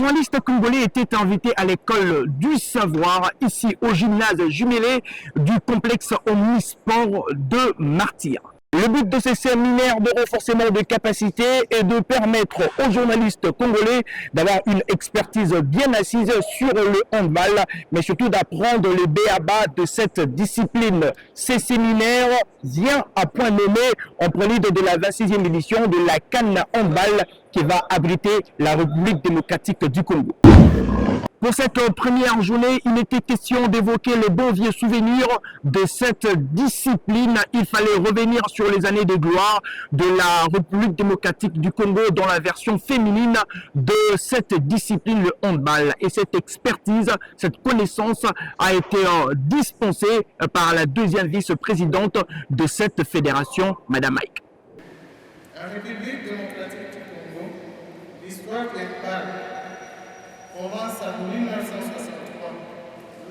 journalistes congolais étaient invités à l'école du savoir, ici au gymnase jumelé du complexe omnisport de Martyrs. Le but de ces séminaires de renforcement de capacités est de permettre aux journalistes congolais d'avoir une expertise bien assise sur le handball, mais surtout d'apprendre les b.a.-ba de cette discipline. Ces séminaires viennent à point nommé en prélude de la 26e édition de la CAN handball qui va abriter la République démocratique du Congo. Pour cette première journée, il était question d'évoquer les bons vieux souvenirs de cette discipline. Il fallait revenir sur les années de gloire de la République démocratique du Congo dans la version féminine de cette discipline, le handball. Et cette expertise, cette connaissance a été dispensée par la deuxième vice-présidente de cette fédération, Madame Mike. En République démocratique du Congo, l'histoire du handball commence en 1963,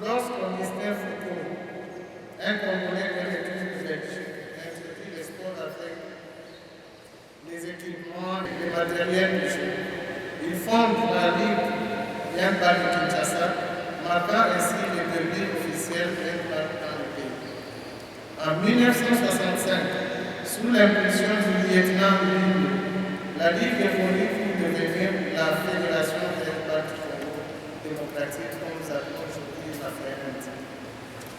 lorsqu'au ministère Foucault, un Congolais de retour de Belgique, introduit le sport avec les équipements et les matériels du jeu. Il fonde la Ligue handball de Kinshasa, marquant ainsi le début officiel du handball dans le pays. En 1965, sous l'impulsion du lieutenant Louis, la Ligue évolue pour devenir la Fédération handball démocratique, comme nous appelons aujourd'hui la FNT.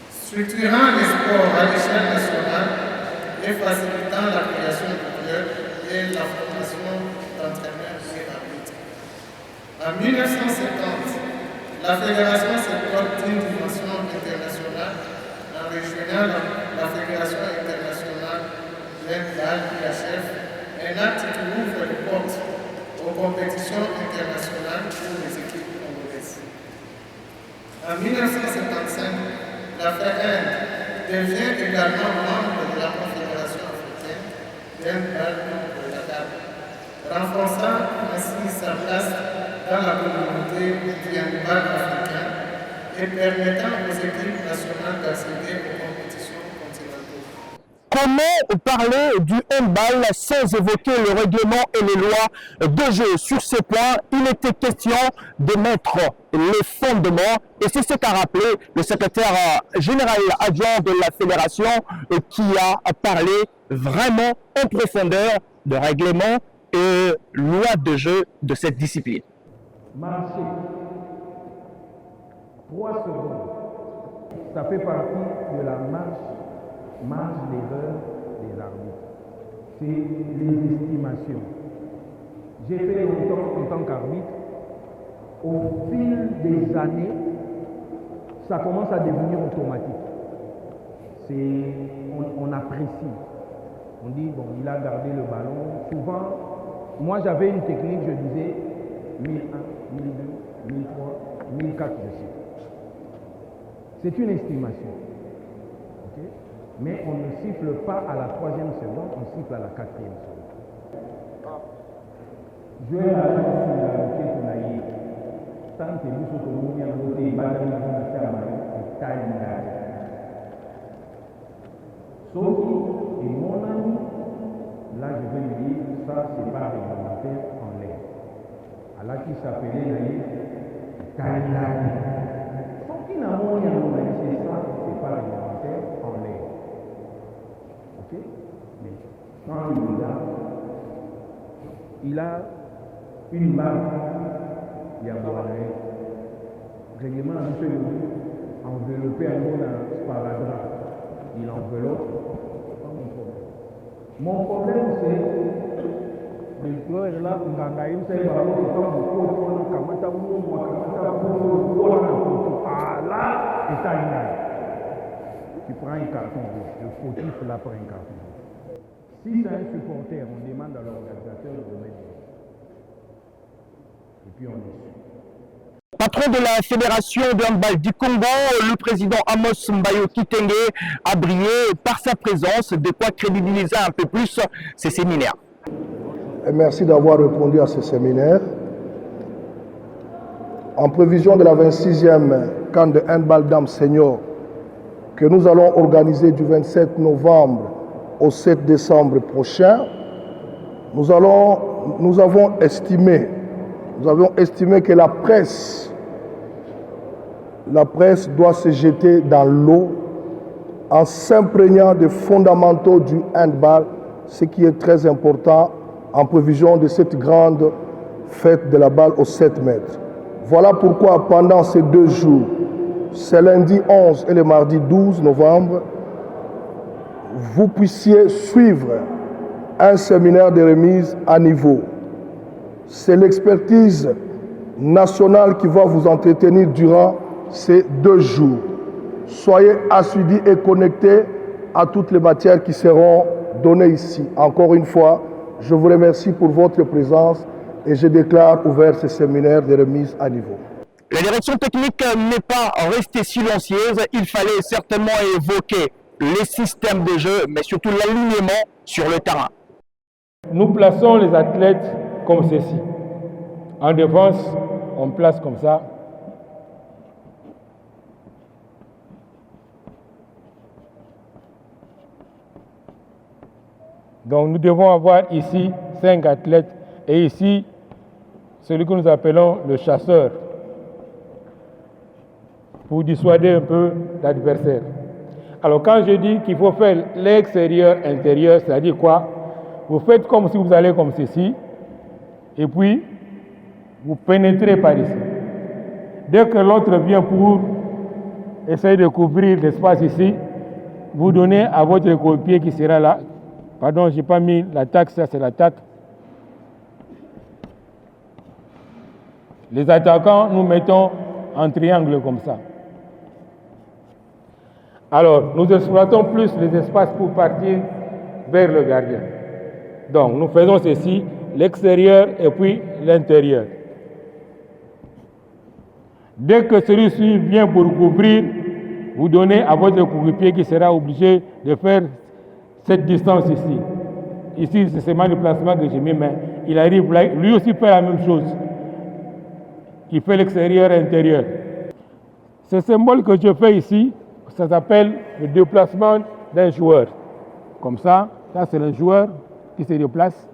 Structurant les sports à l'échelle nationale et facilitant la création de clubs et la formation d'entraîneurs et d'arbitres. En 1970, la fédération se porte d'une dimension internationale en régional la Fédération internationale handball IHF, un acte qui ouvre les portes aux compétitions internationales pour les équipes. En 1975, la FEHEND devient également membre de la Confédération africaine handball de la table, renforçant ainsi sa place dans la communauté du handball africain et permettant aux équipes nationales d'accéder aux compétitions continentales. Comment parler du handball sans évoquer le règlement et les lois de jeu? Sur ce point, il était question de mettre les fondements et c'est ce qu'a rappelé le secrétaire général adjoint de la fédération qui a parlé vraiment en profondeur de règlement et loi de jeu de cette discipline. Marcher 3 secondes, ça fait partie de la marge d'erreur des arbitres. C'est les estimations. J'ai fait longtemps en tant qu'arbitre. Au fil des années, ça commence à devenir automatique. On apprécie. On dit, bon, il a gardé le ballon. Souvent, moi j'avais une technique, je disais 1001, 1002, 1003, 1004, je sais. C'est une estimation. Okay? Mais on ne siffle pas à la 3e seconde, on siffle à la 4e seconde. Je vais la lancer tant que nous sommes venus à voter, il va y avoir un taille. Sauf que mon ami, là je vais lui dire, ça c'est pas réglementaire en l'air. Alors qui s'appelait Naïf, taille. Sauf qu'il n'a rien à c'est ça, c'est pas réglementaire en l'air. Ok? Mais quand il regarde, il a une barre. Il y a un règlement enveloppé un mot dans sparadrap. Il enveloppe. Mon problème c'est le joueur là, tu prends un carton rouge, le fautif là prend un carton rouge. Si c'est un supporter, on demande à l'organisateur de remettre. Et puis on est. Patron de la Fédération de handball du Congo, le président Amos Mbayo Kitenge a brillé par sa présence, de quoi crédibiliser un peu plus ces séminaires. Et merci d'avoir répondu à ce séminaire. En prévision de la 26e CAN de handball dames senior que nous allons organiser du 27 novembre au 7 décembre prochain, nous avons estimé nous avions estimé que la presse doit se jeter dans l'eau en s'imprégnant des fondamentaux du handball, ce qui est très important en prévision de cette grande fête de la balle aux 7 mètres. Voilà pourquoi pendant ces 2 jours, c'est lundi 11 et le mardi 12 novembre, vous puissiez suivre un séminaire de remise à niveau. C'est l'expertise nationale qui va vous entretenir durant ces 2 jours. Soyez assidus et connectés à toutes les matières qui seront données ici. Encore une fois, je vous remercie pour votre présence et je déclare ouvert ce séminaire de remise à niveau. La direction technique n'est pas restée silencieuse, il fallait certainement évoquer les systèmes de jeu, mais surtout l'alignement sur le terrain. Nous plaçons les athlètes comme ceci. En défense, on place comme ça. Donc nous devons avoir ici 5 athlètes et ici celui que nous appelons le chasseur pour dissuader un peu l'adversaire. Alors quand je dis qu'il faut faire l'extérieur-intérieur, c'est-à-dire quoi? Vous faites comme si vous allez comme ceci et puis vous pénétrez par ici. Dès que l'autre vient pour essayer de couvrir l'espace ici, vous donnez à votre coéquipier qui sera là. Pardon, je n'ai pas mis l'attaque, ça c'est l'attaque. Les attaquants, nous mettons en triangle comme ça. Alors, nous exploitons plus les espaces pour partir vers le gardien. Donc, nous faisons ceci, l'extérieur et puis l'intérieur. Dès que celui-ci vient pour couvrir, vous donnez à votre coéquipier qui sera obligé de faire cette distance ici. Ici, c'est seulement le placement que j'ai mis, mais il arrive là, lui aussi fait la même chose. Il fait l'extérieur-intérieur. Ce symbole que je fais ici, ça s'appelle le déplacement d'un joueur. Comme ça c'est le joueur qui se déplace.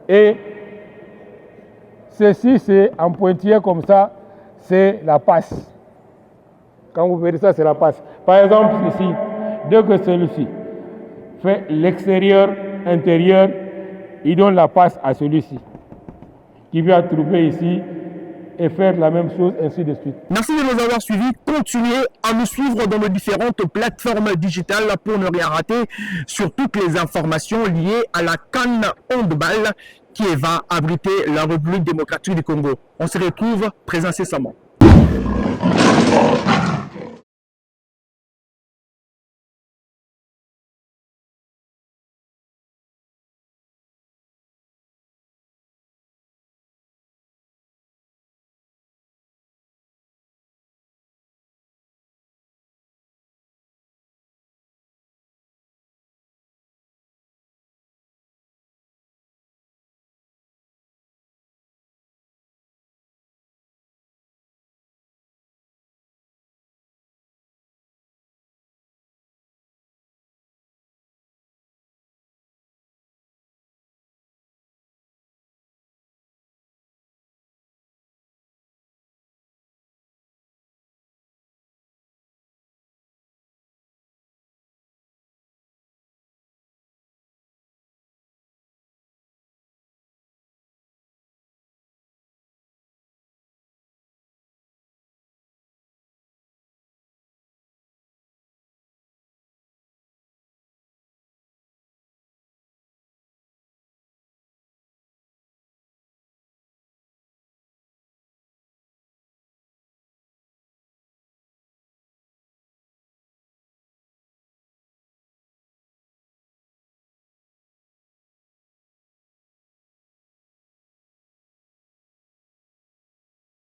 Et ceci, c'est en pointillé comme ça, c'est la passe. Quand vous verrez ça, c'est la passe. Par exemple, ici, dès que celui-ci fait l'extérieur-intérieur, il donne la passe à celui-ci, qui vient trouver ici et faire la même chose, ainsi de suite. Merci de nous avoir suivis. Continuez à nous suivre dans nos différentes plateformes digitales pour ne rien rater sur toutes les informations liées à la CAN Handball qui va abriter la République démocratique du Congo. On se retrouve très incessamment.